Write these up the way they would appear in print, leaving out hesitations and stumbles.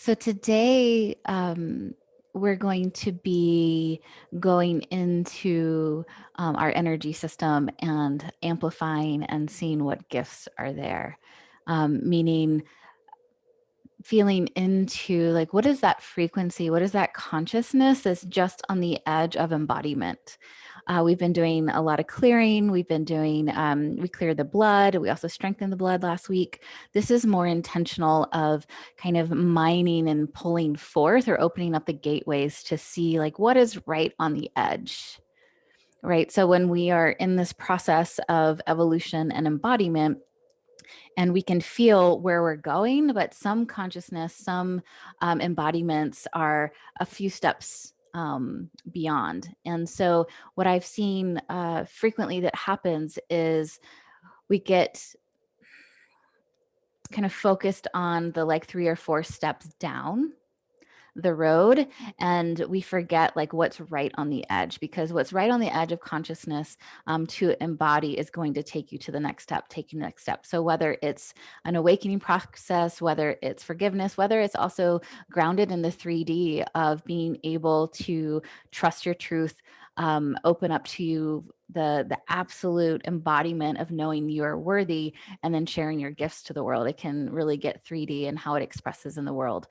So today, we're going to be going into our energy system and amplifying and seeing what gifts are there. Meaning feeling into like, what is that frequency? What is that consciousness that's just on the edge of embodiment? We've been doing a lot of clearing. We've been doing, we cleared the blood. We also strengthened the blood last week. This is more intentional of kind of mining and pulling forth or opening up the gateways to see like what is right on the edge. Right. So when we are in this process of evolution and embodiment, and we can feel where we're going, but some consciousness, some embodiments are a few steps beyond. And so what I've seen frequently that happens is we get kind of focused on the like 3 or 4 steps down the road, and we forget like what's right on the edge, because what's right on the edge of consciousness to embody is going to take you to the next step, take you to the next step. So whether it's an awakening process, whether it's forgiveness, whether it's also grounded in the 3D of being able to trust your truth, open up to you the absolute embodiment of knowing you're worthy, and then sharing your gifts to the world. It can really get 3D and how it expresses in the world.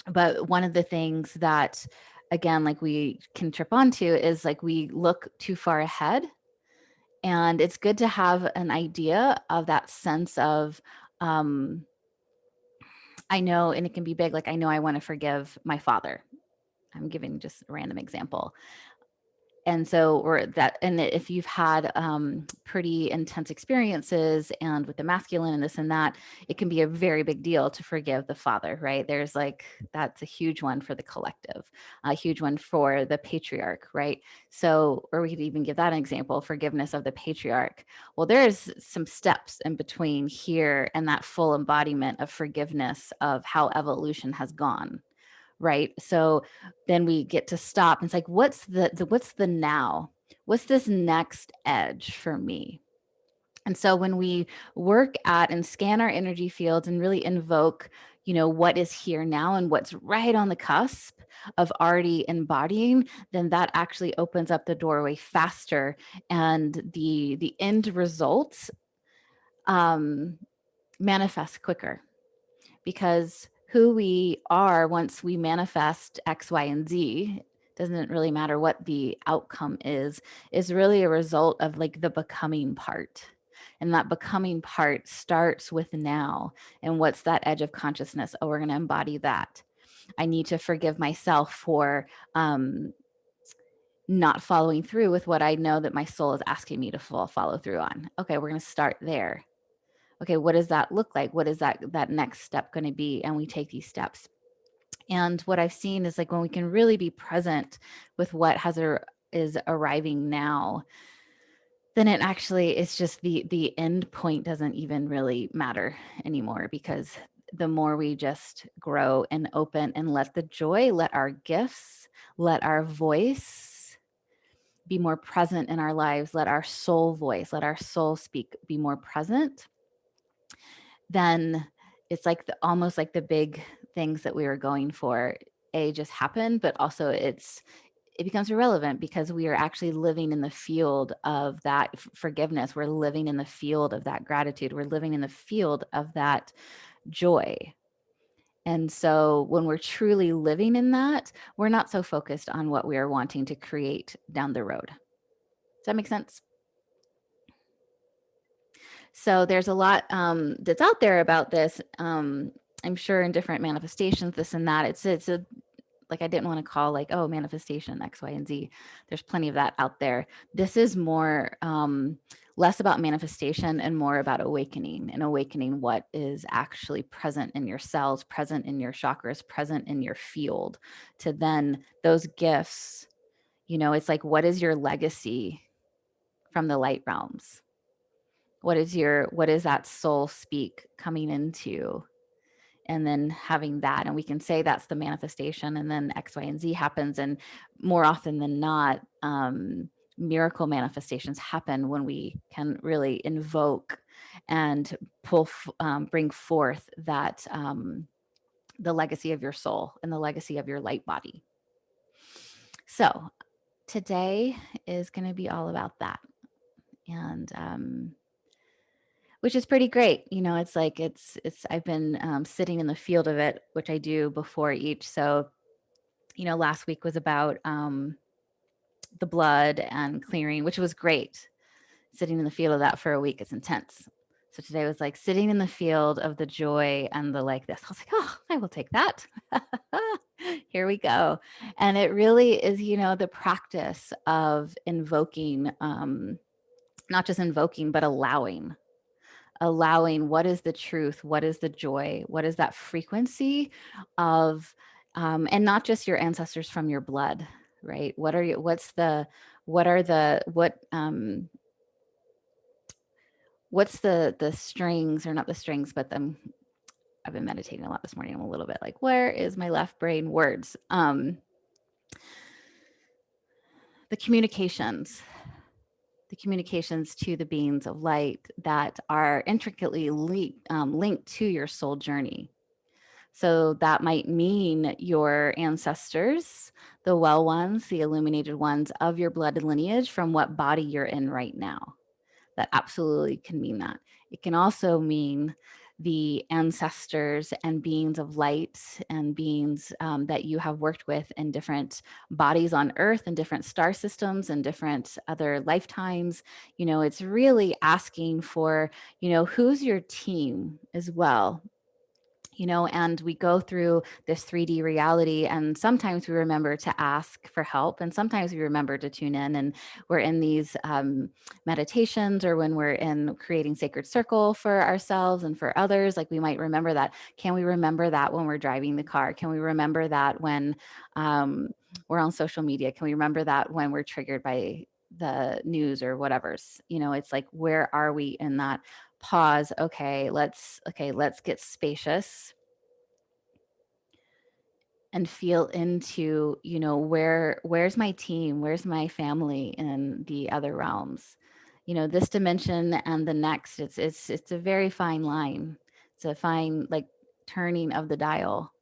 But one of the things that, again, like we can trip onto is like we look too far ahead. And it's good to have an idea of that sense of, I know, and it can be big, like I know I want to forgive my father. I'm giving just a random example. And so, or that, and if you've had pretty intense experiences and with the masculine and this and that, it can be a very big deal to forgive the father, right? There's like, that's a huge one for the collective, a huge one for the patriarch, right? So, or we could even give that an example, forgiveness of the patriarch. Well, there's some steps in between here and that full embodiment of forgiveness of how evolution has gone. Right. So then we get to stop. And it's like, what's the now? What's this next edge for me? And so when we work at and scan our energy fields and really invoke, what is here now and what's right on the cusp of already embodying, then that actually opens up the doorway faster. And the end results manifest quicker, because who we are once we manifest X, Y, and Z, doesn't really matter what the outcome is really a result of like the becoming part. And that becoming part starts with now. And what's that edge of consciousness? Oh, we're going to embody that. I need to forgive myself for not following through with what I know that my soul is asking me to follow through on. Okay, we're going to start there. Okay, what does that look like? What is that next step going to be? And we take these steps. And what I've seen is like when we can really be present with what is arriving now, then it actually is just the end point doesn't even really matter anymore, because the more we just grow and open and let the joy, let our gifts, let our voice be more present in our lives, let our soul voice, let our soul speak, be more present, then it's like almost like the big things that we were going for, just happen, but also it becomes irrelevant, because we are actually living in the field of that forgiveness. We're living in the field of that gratitude. We're living in the field of that joy. And so when we're truly living in that, we're not so focused on what we are wanting to create down the road. Does that make sense? So there's a lot that's out there about this. I'm sure in different manifestations, this and that. It's a, like, I didn't want to call like, oh, manifestation X, Y, and Z. There's plenty of that out there. This is more less about manifestation and more about awakening, and awakening what is actually present in your cells, present in your chakras, present in your field, to then those gifts, it's like, what is your legacy from the light realms? What is that soul speak coming into? And then having that, and we can say that's the manifestation, and then X, Y, and Z happens. And more often than not, miracle manifestations happen when we can really invoke and bring forth that the legacy of your soul and the legacy of your light body. So today is going to be all about that. And which is pretty great. It's like, I've been sitting in the field of it, which I do before each. So, last week was about the blood and clearing, which was great. Sitting in the field of that for a week is intense. So today was like sitting in the field of the joy and the like this. I was like, oh, I will take that. Here we go. And it really is, the practice of invoking, not just invoking, but allowing what is the truth, what is the joy, what is that frequency of, and not just your ancestors from your blood, right? What are what's the strings, or not the strings, but I've been meditating a lot this morning. I'm a little bit like, where is my left brain words? The communications to the beings of light that are intricately linked to your soul journey. So that might mean your ancestors, the well ones, the illuminated ones of your blood lineage from what body you're in right now. That absolutely can mean that. It can also mean the ancestors and beings of light and beings that you have worked with in different bodies on Earth and different star systems and different other lifetimes. It's really asking for, who's your team as well. And we go through this 3D reality, and sometimes we remember to ask for help, and sometimes we remember to tune in, and we're in these meditations, or when we're in creating sacred circle for ourselves and for others, like we might remember that. Can we remember that when we're driving the car? Can we remember that when we're on social media? Can we remember that when we're triggered by the news or whatever's, it's like, where are we in that pause? Okay, let's get spacious and feel into, where's my team, where's my family in the other realms. This dimension and the next, it's a very fine line. It's a fine, like, turning of the dial,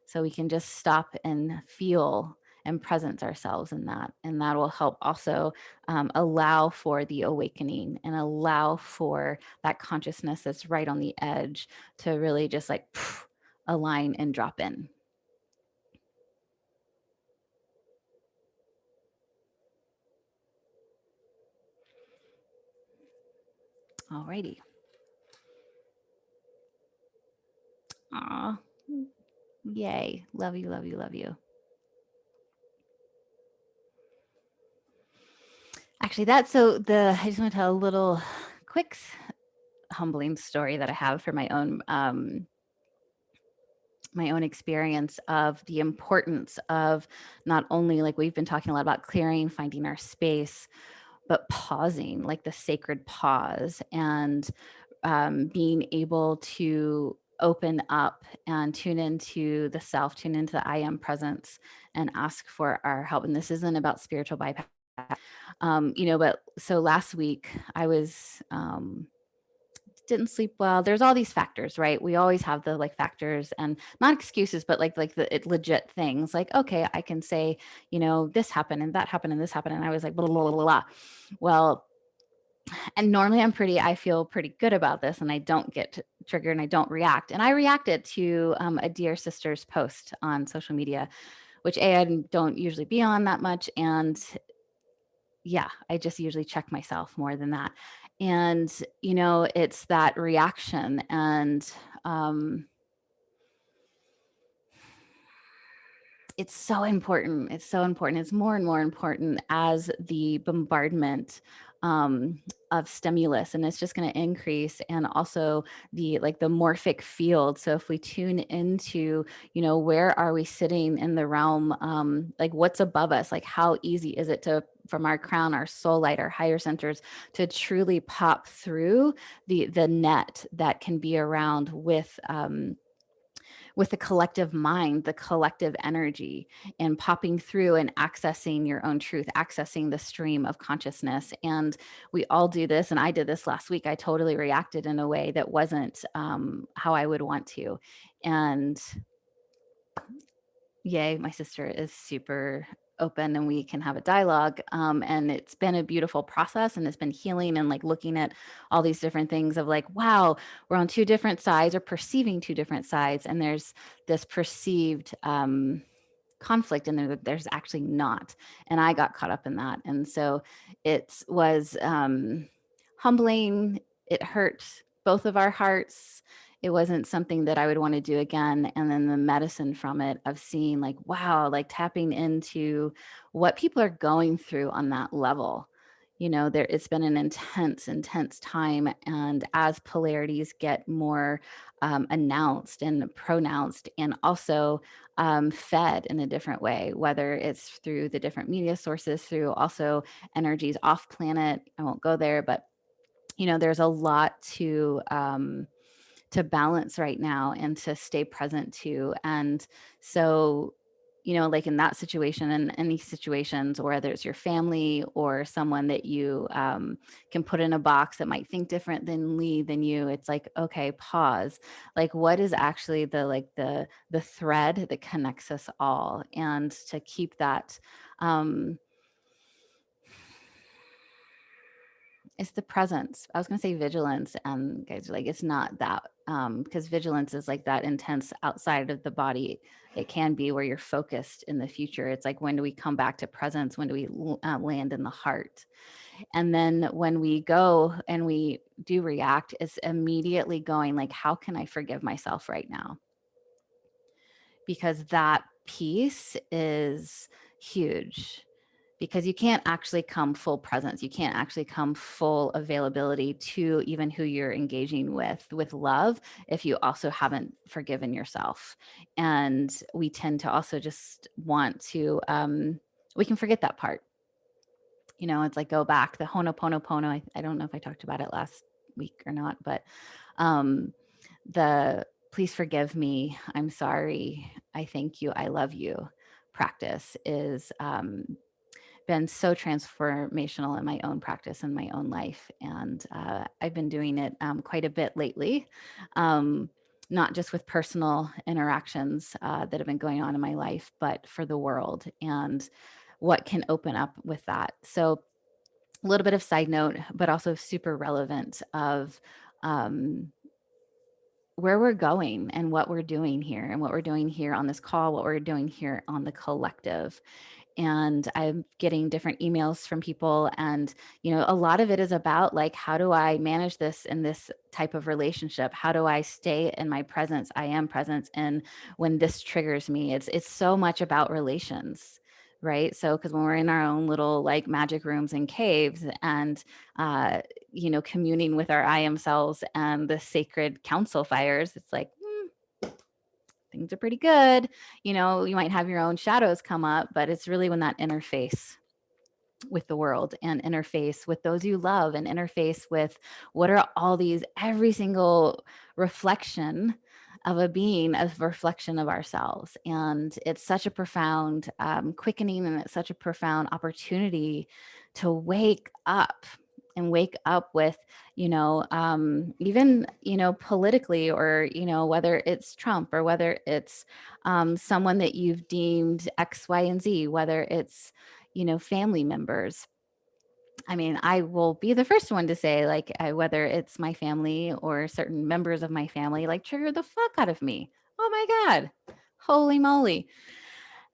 so we can just stop and feel and presence ourselves in that. And that will help also allow for the awakening and allow for that consciousness that's right on the edge to really just like align and drop in. Alrighty. Aw, yay. Love you, love you, love you. Actually, I just want to tell a little quick humbling story that I have for my own experience of the importance of not only, like, we've been talking a lot about clearing, finding our space, but pausing, like the sacred pause, and being able to open up and tune into the self, tune into the I am presence, and ask for our help. And this isn't about spiritual bypass, but so last week I was, didn't sleep well. There's all these factors, right? We always have the like factors, and not excuses, but like the legit things. Like, okay, I can say, this happened and that happened and this happened, and I was like, blah blah blah blah blah. Well, and normally I feel pretty good about this, and I don't get triggered and I don't react. And I reacted to a dear sister's post on social media, which I don't usually be on that much, and yeah, I just usually check myself more than that. And, it's that reaction. And it's so important. It's so important. It's more and more important as the bombardment of stimulus, and it's just going to increase. And also the morphic field. So if we tune into, where are we sitting in the realm, like what's above us, like how easy is it to, from our crown, our soul light, our higher centers, to truly pop through the net that can be around with the collective mind, the collective energy, and popping through and accessing your own truth, accessing the stream of consciousness. And we all do this. And I did this last week. I totally reacted in a way that wasn't how I would want to. And Yay, my sister is super open and we can have a dialogue. And it's been a beautiful process and it's been healing and like looking at all these different things of like, wow, we're on two different sides or perceiving two different sides. And there's this perceived conflict and there's actually not. And I got caught up in that. And so it was humbling. It hurt both of our hearts. It wasn't something that I would want to do again. And then the medicine from it of seeing like, wow, like tapping into what people are going through on that level. You know, it's been an intense time. And as polarities get more announced and pronounced and also fed in a different way, whether it's through the different media sources, through also energies off planet. I won't go there, but you know, there's a lot to balance right now and to stay present to. And so, you know, like in that situation and any situations, or whether it's your family or someone that you can put in a box that might think different than you, it's like, okay, pause. Like, what is actually the thread that connects us all, and to keep that. It's the presence. I was going to say vigilance, and guys are like, it's not that, because vigilance is like that intense outside of the body. It can be where you're focused in the future. It's like, when do we come back to presence? When do we land in the heart? And then when we go and we do react, it's immediately going like, how can I forgive myself right now? Because that piece is huge, because you can't actually come full presence. You can't actually come full availability to even who you're engaging with love if you also haven't forgiven yourself. And we tend to also just want to, we can forget that part. You know, it's like, go back, the Ho'oponopono. I don't know if I talked about it last week or not, but the please forgive me, I'm sorry, I thank you, I love you practice is been so transformational in my own practice and my own life. And I've been doing it quite a bit lately, not just with personal interactions that have been going on in my life, but for the world and what can open up with that. So a little bit of side note, but also super relevant of where we're going and what we're doing here, and what we're doing here on this call, what we're doing here on the collective. And I'm getting different emails from people, and you know, a lot of it is about like, how do I manage this in this type of relationship? How do I stay in my presence? I am presence, and when this triggers me, it's so much about relations, right? So because when we're in our own little like magic rooms and caves, and you know, communing with our I am selves and the sacred council fires, it's like, things are pretty good. You know, you might have your own shadows come up, but it's really when that interface with the world, and interface with those you love, and interface with what are all these, every single reflection of a being, a reflection of ourselves. And it's such a profound quickening, and it's such a profound opportunity to wake up, and wake up with, you know, even, you know, politically, or, you know, whether it's Trump, or whether it's someone that you've deemed X, Y, and Z, whether it's, you know, family members. I mean, I will be the first one to say, like, whether it's my family or certain members of my family, like, trigger the fuck out of me. Oh my God. Holy moly.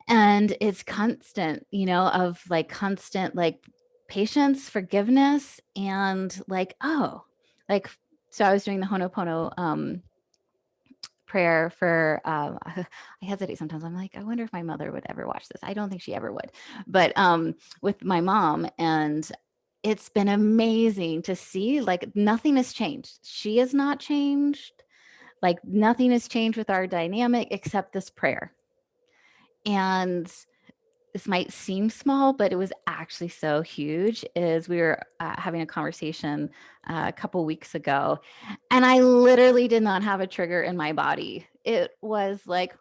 And it's constant, you know, of like constant, like, patience, forgiveness, and like, oh, like, so I was doing the Ho'oponopono prayer for I hesitate sometimes. I'm like, I wonder if my mother would ever watch this. I don't think she ever would. But with my mom, and it's been amazing to see, like, nothing has changed. She has not changed. Like, nothing has changed with our dynamic except this prayer. And this might seem small, but it was actually so huge. Is we were having a conversation a couple weeks ago, and I literally did not have a trigger in my body. It was like,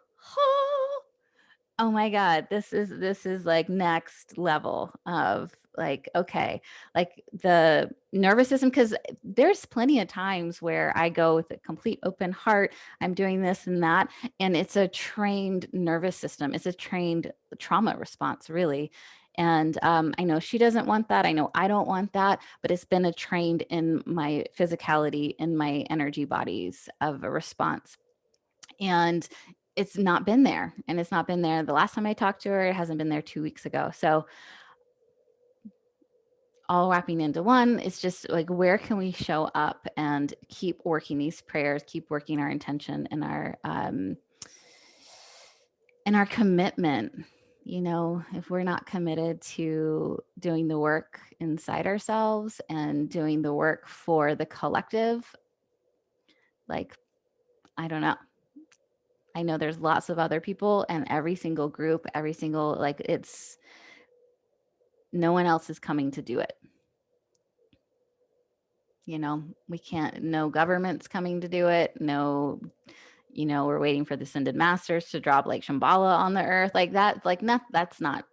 oh my God, this is like next level of like, okay, like the nervous system, because there's plenty of times where I go with a complete open heart, I'm doing this and that, and it's a trained nervous system. It's a trained trauma response, really. And I know she doesn't want that. I know I don't want that, but it's been a trained in my physicality, in my energy bodies of a response. And it's not been there. And it's not been there. The last time I talked to her, it hasn't been there 2 weeks ago. So all wrapping into one, it's just like, where can we show up and keep working these prayers, keep working our intention and our commitment. You know, if we're not committed to doing the work inside ourselves and doing the work for the collective, like, I don't know. I know there's lots of other people, and every single group, every single, like, it's no one else is coming to do it. You know, we can't, no government's coming to do it. No, you know, we're waiting for the ascended masters to drop like Shambhala on the earth. Like that, like, no, that's not,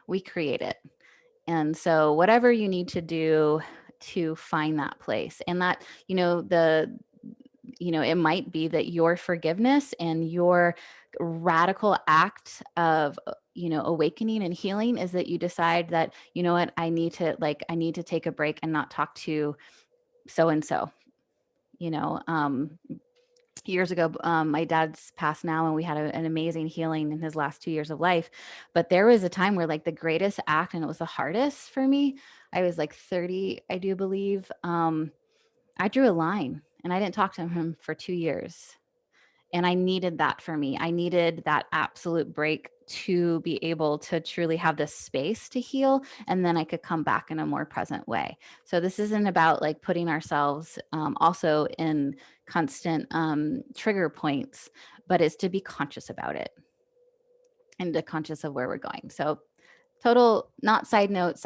we create it. And so whatever you need to do to find that place, and that, you know, it might be that your forgiveness and your radical act of, awakening and healing is that you decide that, you know what, I need to take a break and not talk to so and so. Years ago, my dad's passed now, and we had an amazing healing in his last 2 years of life. But there was a time where, like, the greatest act, and it was the hardest for me. I was like 30, I do believe. I drew a line, and I didn't talk to him for 2 years. And I needed that for me. I needed that absolute break to be able to truly have the space to heal. And then I could come back in a more present way. So this isn't about like putting ourselves also in constant trigger points, but it's to be conscious about it and to conscious of where we're going. So total, not side note.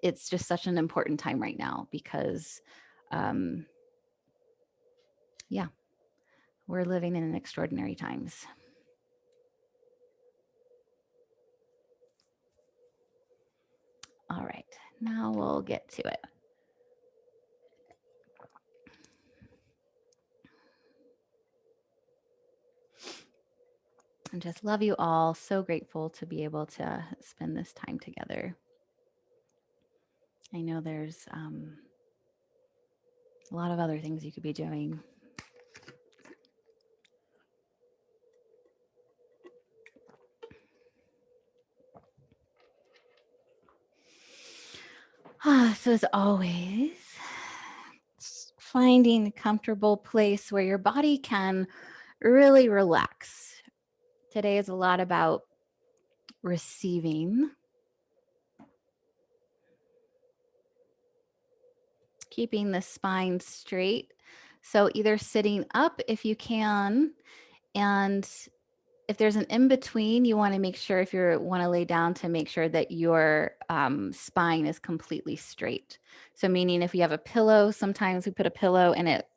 It's just such an important time right now because yeah, we're living in extraordinary times. All right, now we'll get to it. And just love you all. So grateful to be able to spend this time together. I know there's a lot of other things you could be doing. So as always, finding a comfortable place where your body can really relax. Today is a lot about receiving, keeping the spine straight. So either sitting up if you can, and if there's an in between, you want to make sure, if you want to lay down, to make sure that your spine is completely straight. So meaning if you have a pillow, sometimes we put a pillow and it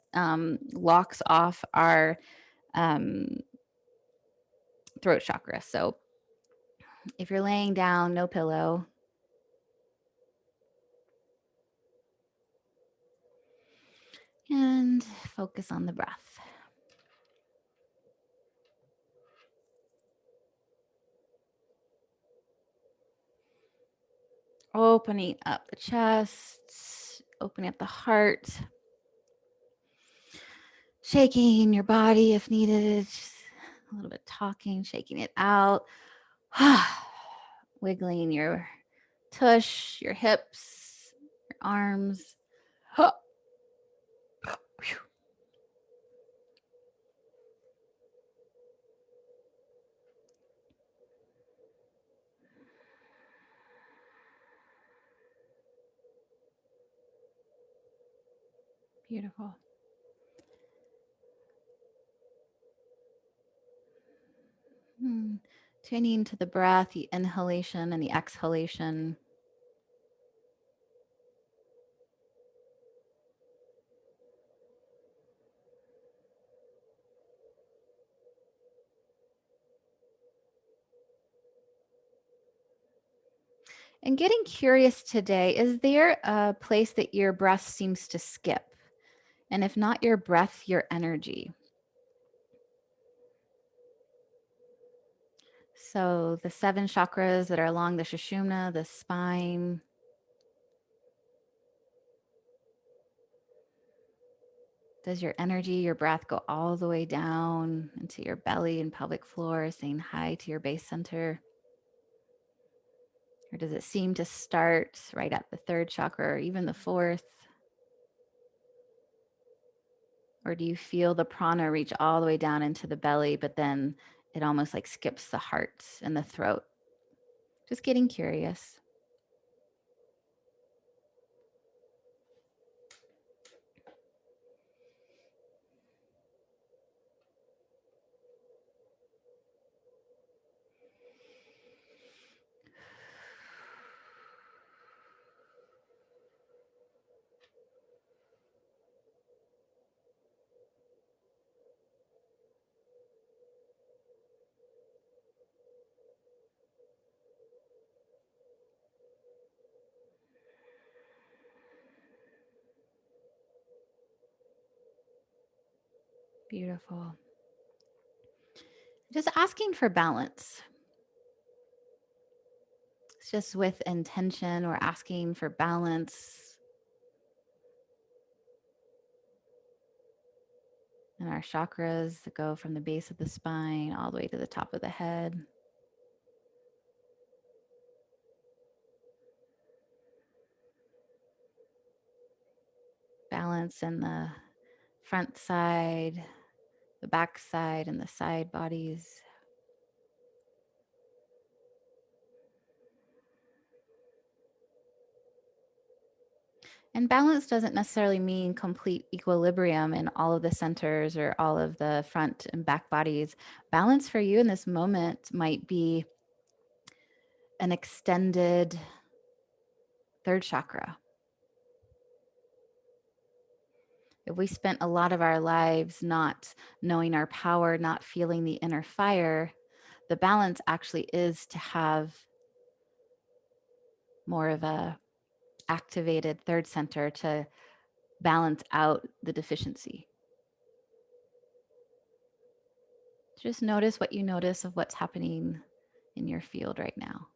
locks off our throat chakra. So if you're laying down, no pillow. And focus on the breath. Opening up the chest, opening up the heart, shaking your body if needed, just a little bit talking, shaking it out, wiggling your tush, your hips, your arms. Beautiful. Tuning to the breath, the inhalation and the exhalation. And getting curious today, is there a place that your breath seems to skip? And if not your breath, your energy. So the 7 chakras that are along the Sushumna, the spine. Does your energy, your breath go all the way down into your belly and pelvic floor, saying hi to your base center? Or does it seem to start right at the 3rd chakra or even the 4th? Or do you feel the prana reach all the way down into the belly, but then it almost like skips the heart and the throat? Just getting curious. Beautiful. Just asking for balance. It's just with intention, we're asking for balance in our chakras that go from the base of the spine all the way to the top of the head. Balance in the front side, the back side, and the side bodies. And balance doesn't necessarily mean complete equilibrium in all of the centers or all of the front and back bodies. Balance for you in this moment might be an extended 3rd chakra. If we spent a lot of our lives not knowing our power, not feeling the inner fire, the balance actually is to have more of a activated 3rd center to balance out the deficiency. Just notice what you notice of what's happening in your field right now.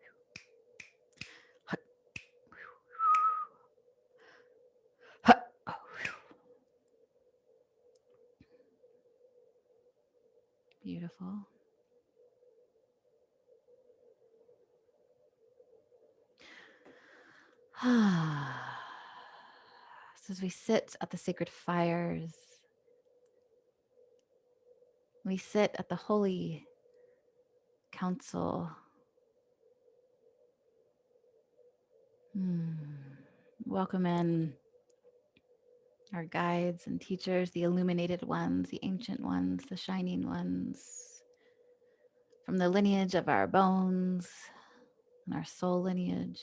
Beautiful. So as we sit at the sacred fires, we sit at the holy council. Welcome in our guides and teachers, the illuminated ones, the ancient ones, the shining ones, from the lineage of our bones and our soul lineage.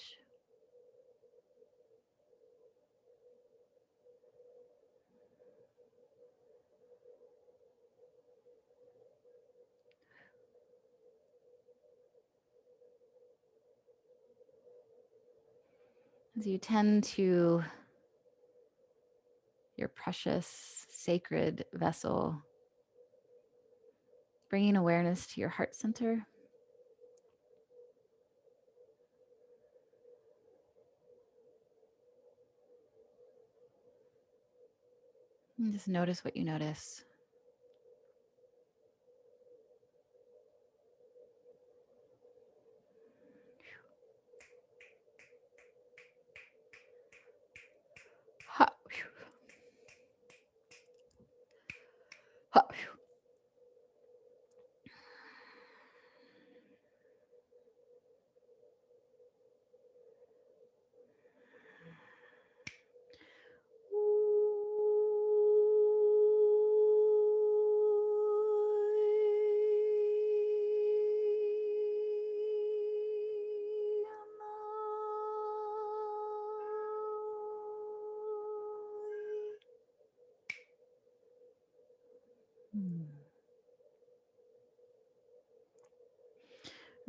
As you tend to your precious sacred vessel, bringing awareness to your heart center. And just notice what you notice. Ha. Ha.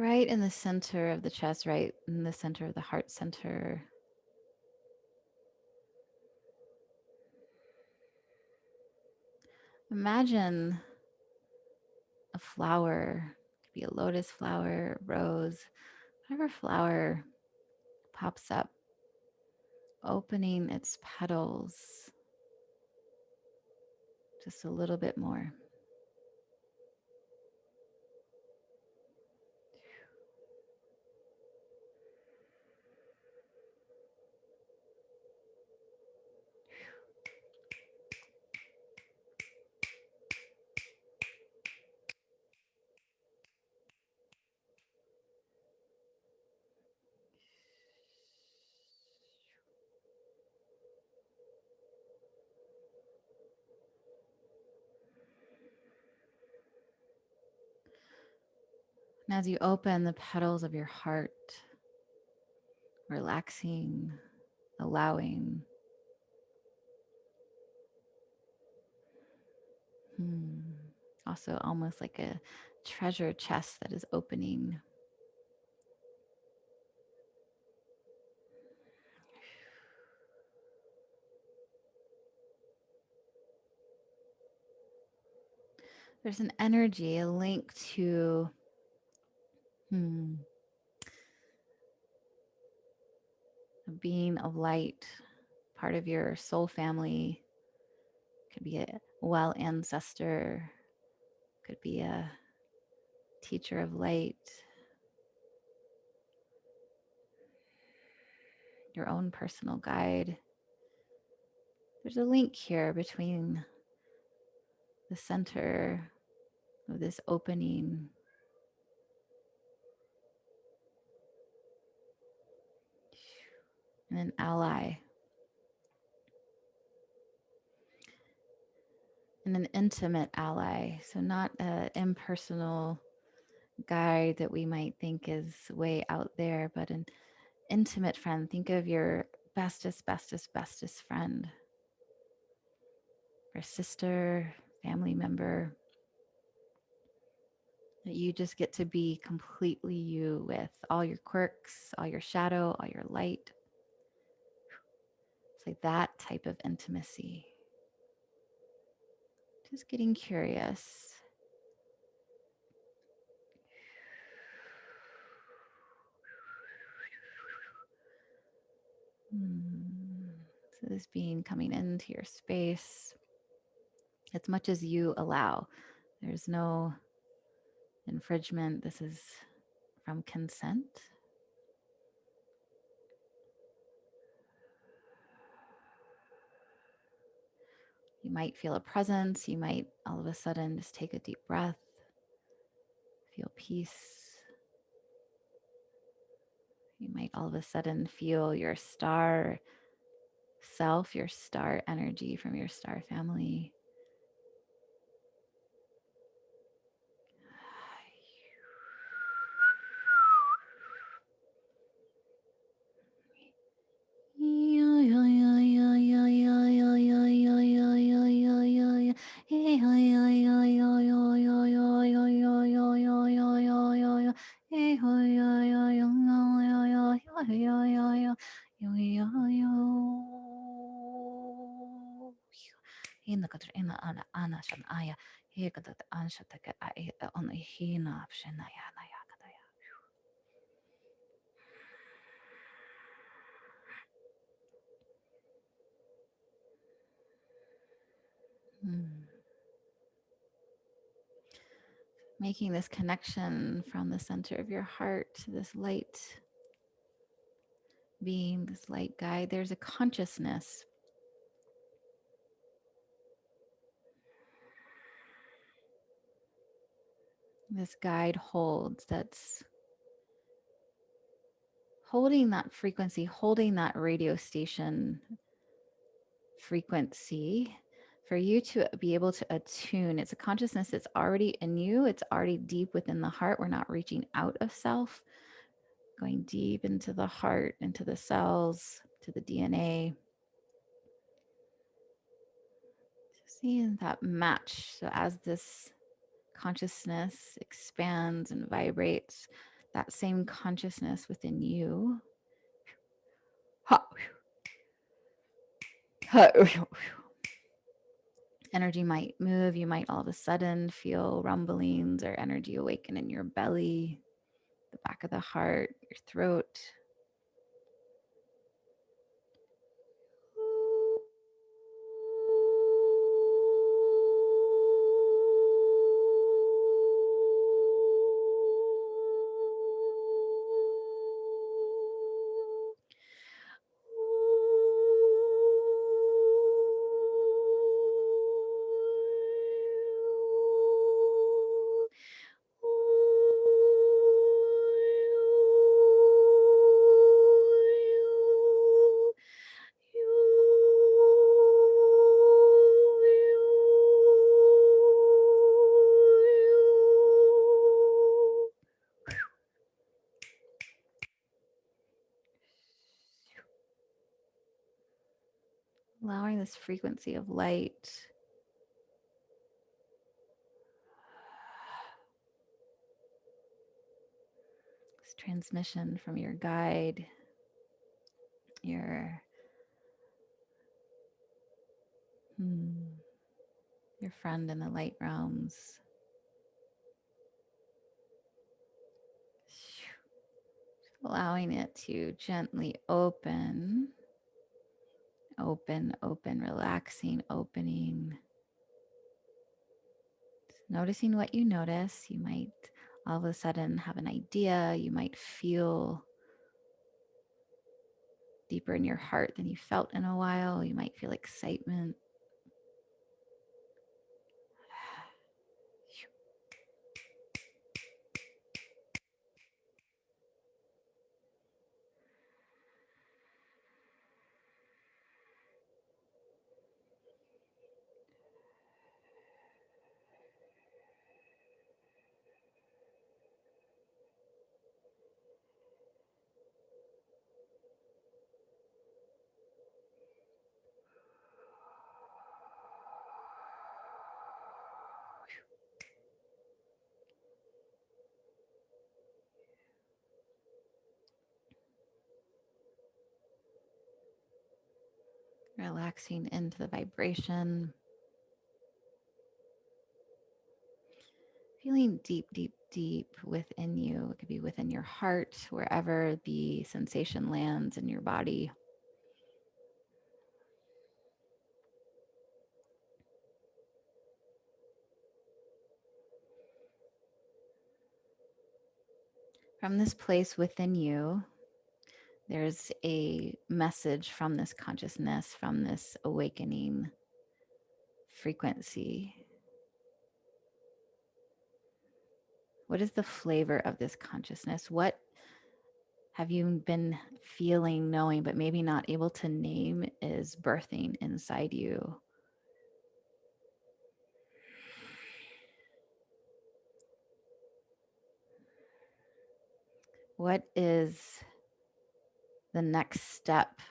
right in the center of the chest, right in the center of the heart center. Imagine a flower, it could be a lotus flower, rose, whatever flower pops up, opening its petals just a little bit more. And as you open the petals of your heart, relaxing, allowing. Also, almost like a treasure chest that is opening. There's an energy, a link to a being of light, part of your soul family. Could be a well ancestor, could be a teacher of light, your own personal guide. There's a link here between the center of this opening and an ally, and an intimate ally. So, not an impersonal guide that we might think is way out there, but an intimate friend. Think of your bestest, bestest, bestest friend, or sister, family member that you just get to be completely you with, all your quirks, all your shadow, all your light. It's like that type of intimacy. Just getting curious. So this being coming into your space as much as you allow. There's no infringement. This is from consent. You might feel a presence. You might all of a sudden just take a deep breath, feel peace. You might all of a sudden feel your star self, your star energy from your star family. Making this connection from the center of your heart to this light being, this light guide. There's a consciousness. This guide holds, that's holding that frequency, holding that radio station frequency for you to be able to attune. It's a consciousness that's already in you. It's already deep within the heart. We're not reaching out of self, going deep into the heart, into the cells, to the DNA. Seeing that match. So as this consciousness expands and vibrates, that same consciousness within you. Energy might move. You might all of a sudden feel rumblings or energy awaken in your belly, the back of the heart, your throat. Allowing this frequency of light, this transmission from your guide, your friend in the light realms. Allowing it to gently open, relaxing, opening. Noticing what you notice. You might all of a sudden have an idea. You might feel deeper in your heart than you felt in a while. You might feel excitement. Relaxing into the vibration. Feeling deep, deep, deep within you. It could be within your heart, wherever the sensation lands in your body. From this place within you, there's a message from this consciousness, from this awakening frequency. What is the flavor of this consciousness? What have you been feeling, knowing, but maybe not able to name is birthing inside you? What is the next step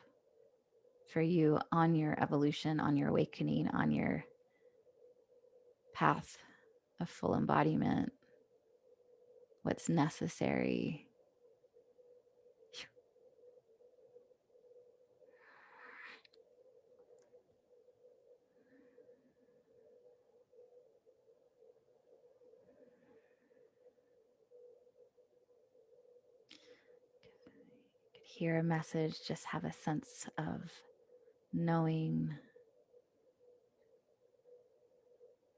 for you on your evolution, on your awakening, on your path of full embodiment? What's necessary? Hear a message, just have a sense of knowing,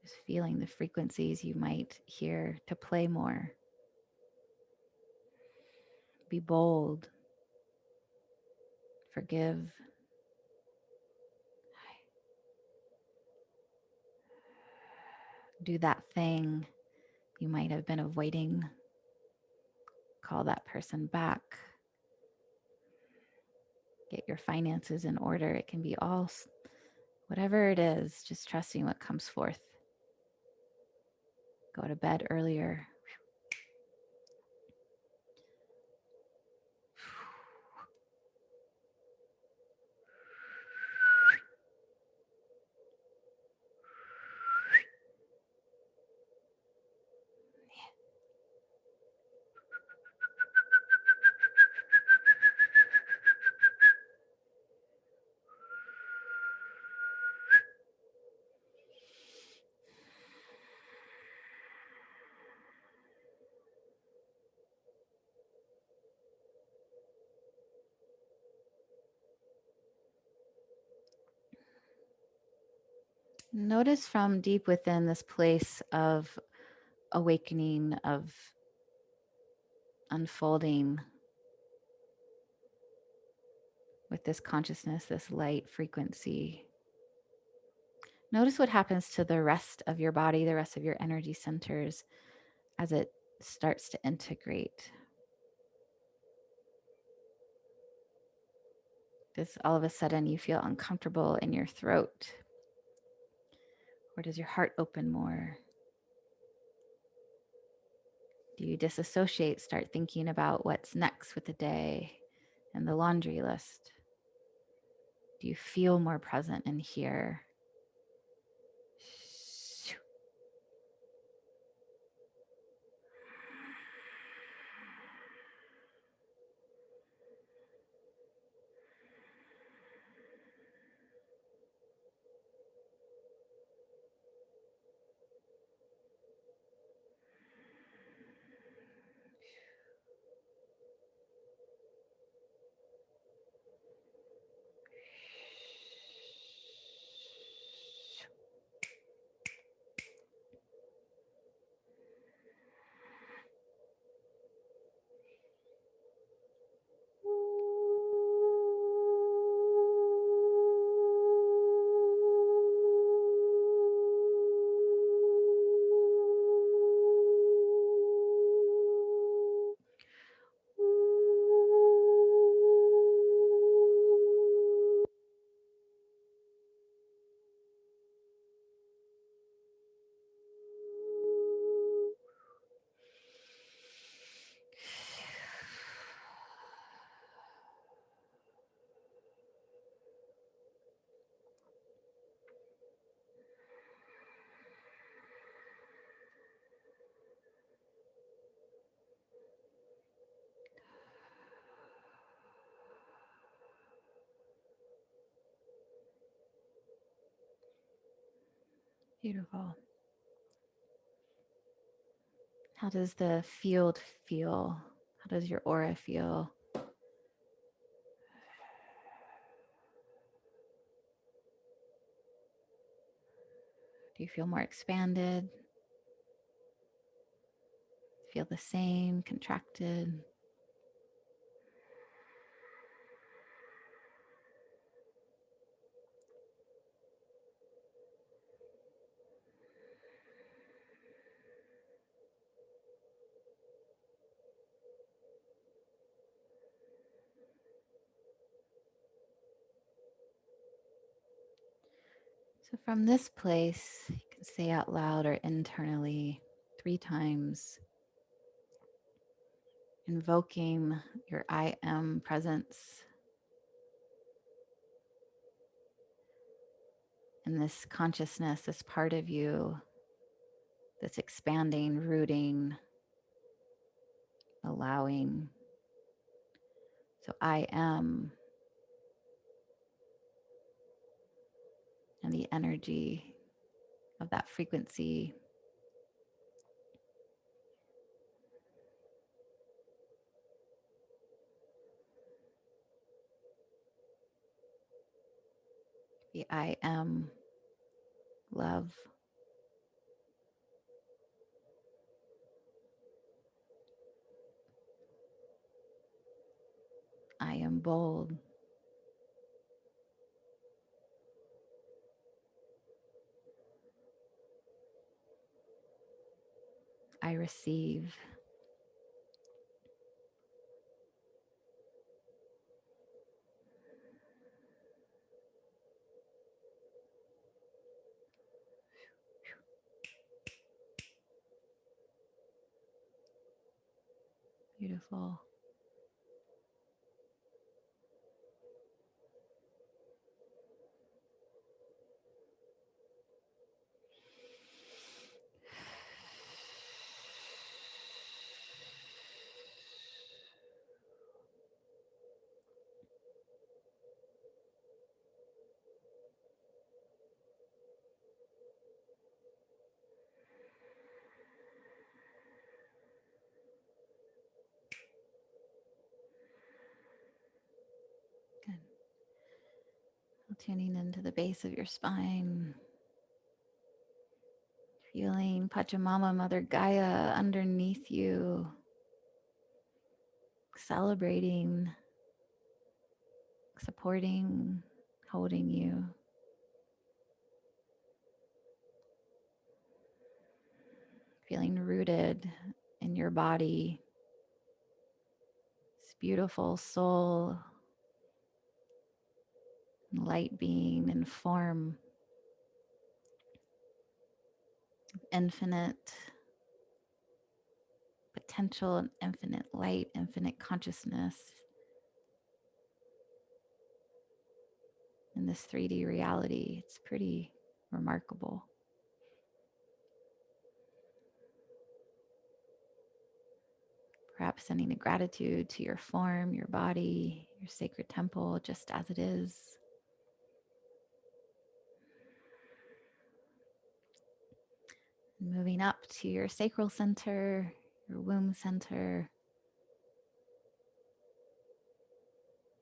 just feeling the frequencies you might hear to play more. Be bold, forgive. Do that thing you might have been avoiding. Call that person back. Get your finances in order. It can be all, whatever it is, just trusting what comes forth. Go to bed earlier. Notice from deep within this place of awakening, of unfolding with this consciousness, this light frequency. Notice what happens to the rest of your body, the rest of your energy centers as it starts to integrate. Does all of a sudden you feel uncomfortable in your throat? Or does your heart open more? Do you disassociate, start thinking about what's next with the day and the laundry list? Do you feel more present and here? Beautiful. How does the field feel? How does your aura feel? Do you feel more expanded? Feel the same, contracted? So, from this place, you can say out loud or internally 3 times, invoking your I am presence and this consciousness, this part of you that's expanding, rooting, allowing. So, I am, and the energy of that frequency. The I am love. I am bold. I receive. Beautiful. Good. Tuning into the base of your spine, Feeling Pachamama, Mother Gaia underneath you, celebrating, supporting, holding you. Feeling rooted in your body, this beautiful soul, light being and form, infinite potential and infinite light, infinite consciousness in this 3D reality. It's pretty remarkable. Perhaps sending a gratitude to your form, your body, your sacred temple, just as it is. Moving up to your sacral center, your womb center,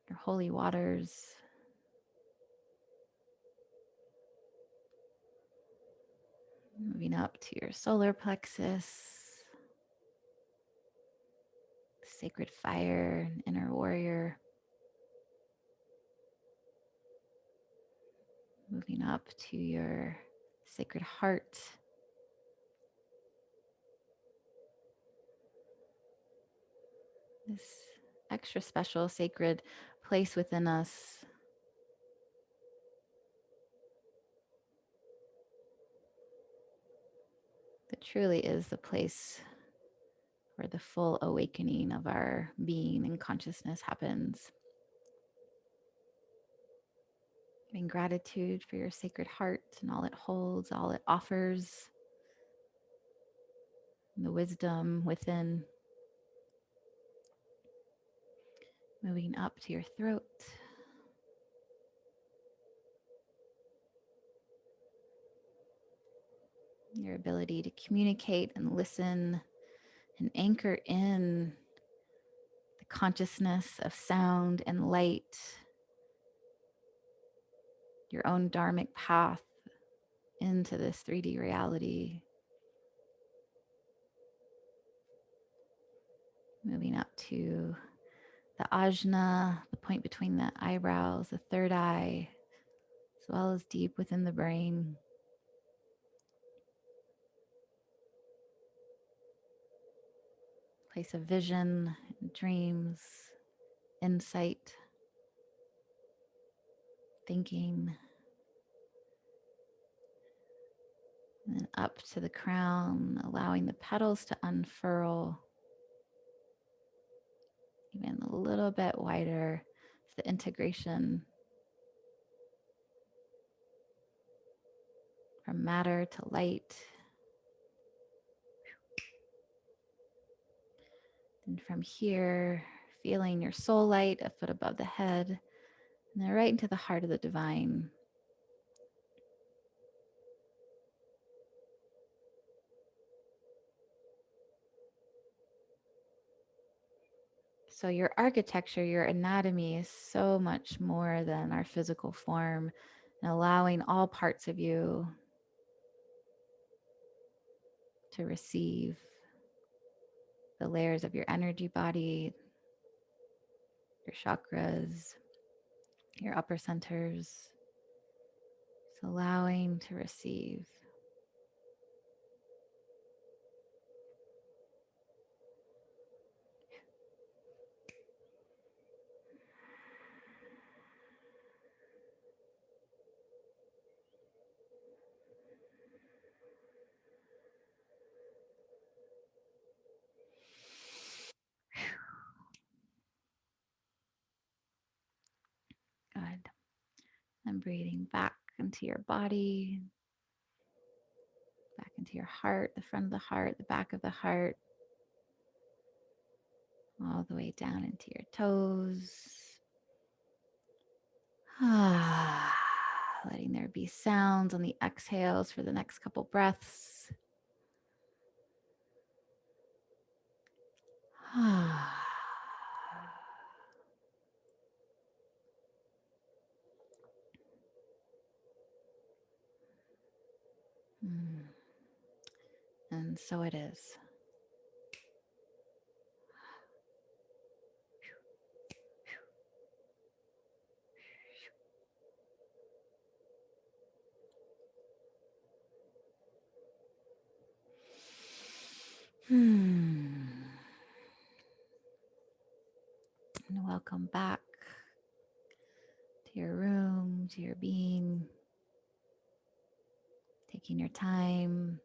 your holy waters. Moving up to your solar plexus, sacred fire, and inner warrior. Moving up to your sacred heart, this extra special sacred place within us that truly is the place where the full awakening of our being and consciousness happens. Giving gratitude for your sacred heart and all it holds, all it offers, and the wisdom within. Moving up to your throat. Your ability to communicate and listen and anchor in the consciousness of sound and light, your own dharmic path into this 3D reality. Moving up to the ajna, the point between the eyebrows, the third eye, as well as deep within the brain. Place of vision, dreams, insight, thinking. And then up to the crown, allowing the petals to unfurl even a little bit wider. It's the integration from matter to light. And from here, feeling your soul light a foot above the head, and then right into the heart of the divine. So your architecture, your anatomy is so much more than our physical form, and allowing all parts of you to receive the layers of your energy body, your chakras, your upper centers. So allowing to receive. Good. And breathing back into your body, back into your heart, the front of the heart, the back of the heart, all the way down into your toes. Letting there be sounds on the exhales for the next couple breaths. and so it is. And welcome back to your room, to your being, taking your time,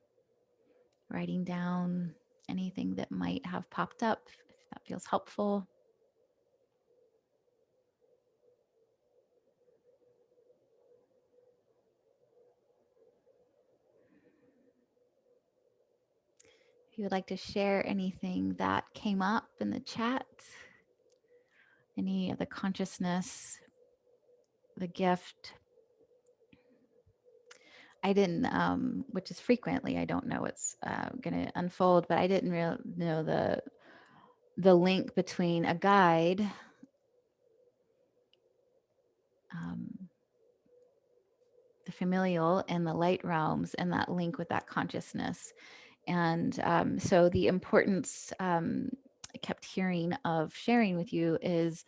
writing down anything that might have popped up, if that feels helpful. If you would like to share anything that came up in the chat, any of the consciousness, the gift. I didn't, which is frequently, I don't know what's going to unfold, but I didn't really know the link between a guide, the familial and the light realms, and that link with that consciousness. And so the importance I kept hearing of sharing with you is,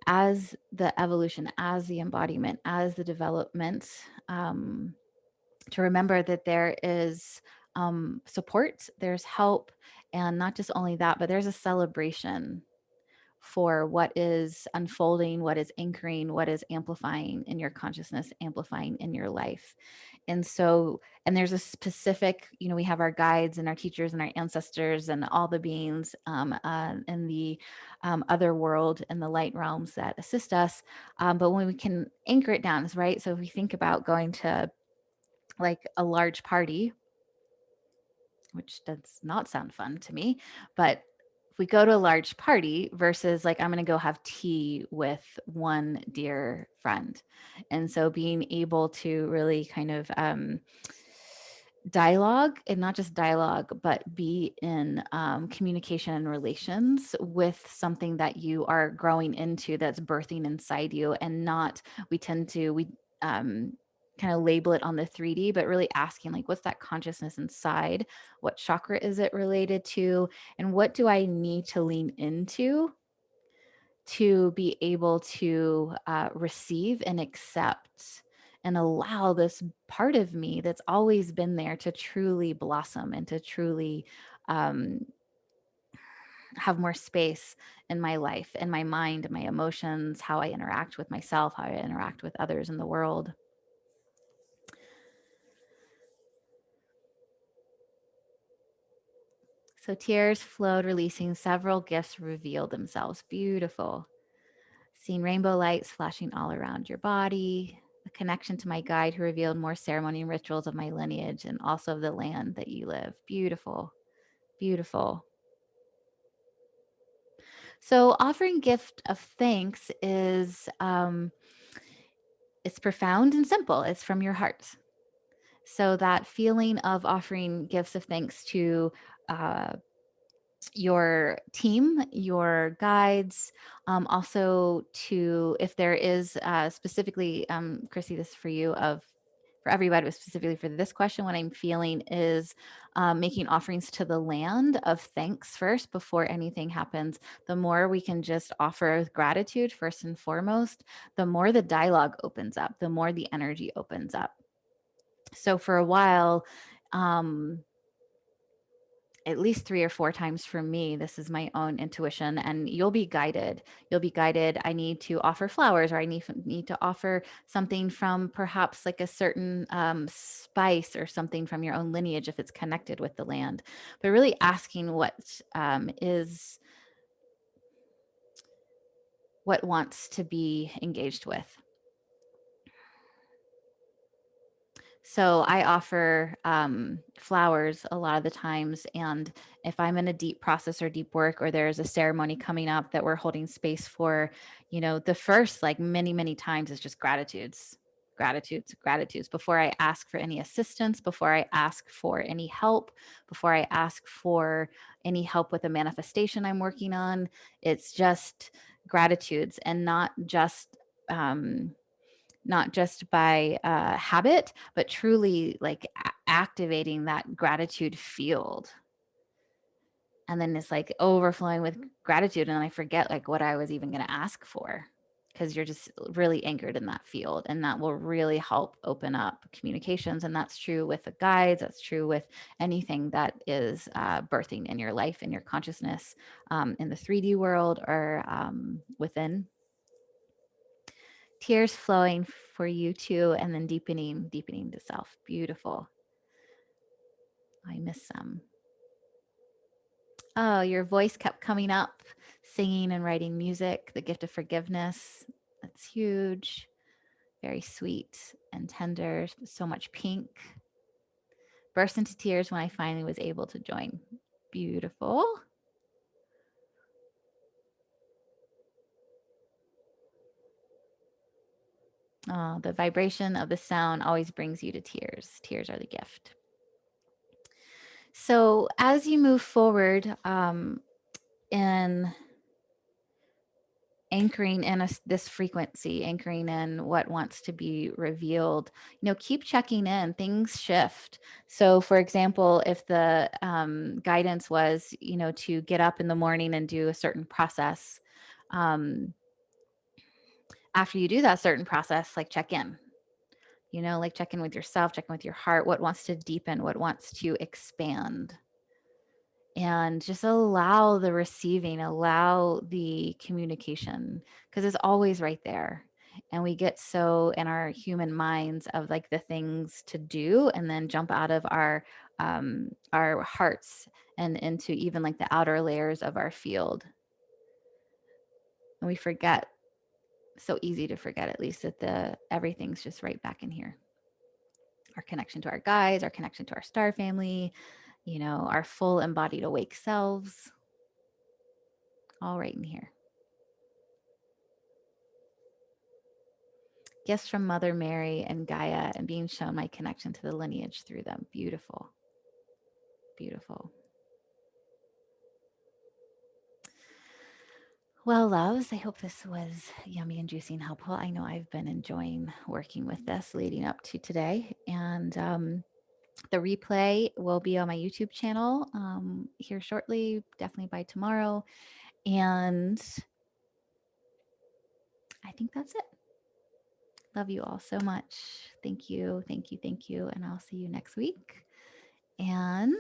as the evolution, as the embodiment, as the development, to remember that there is support, there's help, and not just only that, but there's a celebration for what is unfolding, what is anchoring, what is amplifying in your consciousness, amplifying in your life. And so, and there's a specific, we have our guides and our teachers and our ancestors and all the beings in the other world and the light realms that assist us. But when we can anchor it down, right? So if we think about going to like a large party, which does not sound fun to me, but if we go to a large party versus like, I'm going to go have tea with one dear friend. And so being able to really kind of dialogue, and not just dialogue, but be in communication and relations with something that you are growing into, that's birthing inside you, and not, we kind of label it on the 3D, but really asking like, what's that consciousness inside? What chakra is it related to? And what do I need to lean into to be able to receive and accept and allow this part of me that's always been there to truly blossom and to truly have more space in my life, in my mind, in my emotions, how I interact with myself, how I interact with others in the world. So tears flowed, releasing. Several gifts revealed themselves. Beautiful. Seeing rainbow lights flashing all around your body. A connection to my guide who revealed more ceremony and rituals of my lineage and also of the land that you live. Beautiful. Beautiful. So offering gift of thanks is it's profound and simple. It's from your heart. So that feeling of offering gifts of thanks to your team, your guides, also to, if there is specifically, Chrissy, this is for you, for everybody, but specifically for this question, what I'm feeling is making offerings to the land of thanks first before anything happens. The more we can just offer gratitude first and foremost, the more the dialogue opens up, the more the energy opens up. So for a while, at least 3 or 4 times for me, this is my own intuition, and you'll be guided. You'll be guided. I need to offer flowers, or I need to offer something from perhaps like a certain spice or something from your own lineage if it's connected with the land. But really asking what wants to be engaged with. So I offer flowers a lot of the times. And if I'm in a deep process or deep work, or there's a ceremony coming up that we're holding space for, the first like many, many times is just gratitudes before I ask for any assistance, before I ask for any help, before I ask for any help with a manifestation I'm working on. It's just gratitudes, and not just by habit, but truly like activating that gratitude field. And then it's like overflowing with gratitude. And I forget like what I was even going to ask for, because you're just really anchored in that field, and that will really help open up communications. And that's true with the guides. That's true with anything that is birthing in your life, in your consciousness, in the 3D world, or within. Tears flowing for you too, and then deepening to self. Beautiful. I miss some. Oh, your voice kept coming up, singing and writing music, the gift of forgiveness. That's huge. Very sweet and tender. So much pink. Burst into tears when I finally was able to join. Beautiful. Oh, the vibration of the sound always brings you to tears. Tears are the gift. So as you move forward in anchoring in this frequency, anchoring in what wants to be revealed, keep checking in. Things shift. So for example, if the guidance was, to get up in the morning and do a certain process, after you do that certain process, like check in, like check in with yourself, check in with your heart, what wants to deepen, what wants to expand. And just allow the receiving, allow the communication, because it's always right there. And we get so in our human minds of like the things to do, and then jump out of our hearts and into even like the outer layers of our field. And we forget, so easy to forget, at least, that everything's just right back in here. Our connection to our guides, our connection to our star family, our full embodied awake selves, all right in here. Gifts from Mother Mary and Gaia, and being shown my connection to the lineage through them. Beautiful. Beautiful. Well, loves, I hope this was yummy and juicy and helpful. I know I've been enjoying working with this leading up to today. And the replay will be on my YouTube channel here shortly, definitely by tomorrow. And I think that's it. Love you all so much. Thank you. Thank you. Thank you. And I'll see you next week. And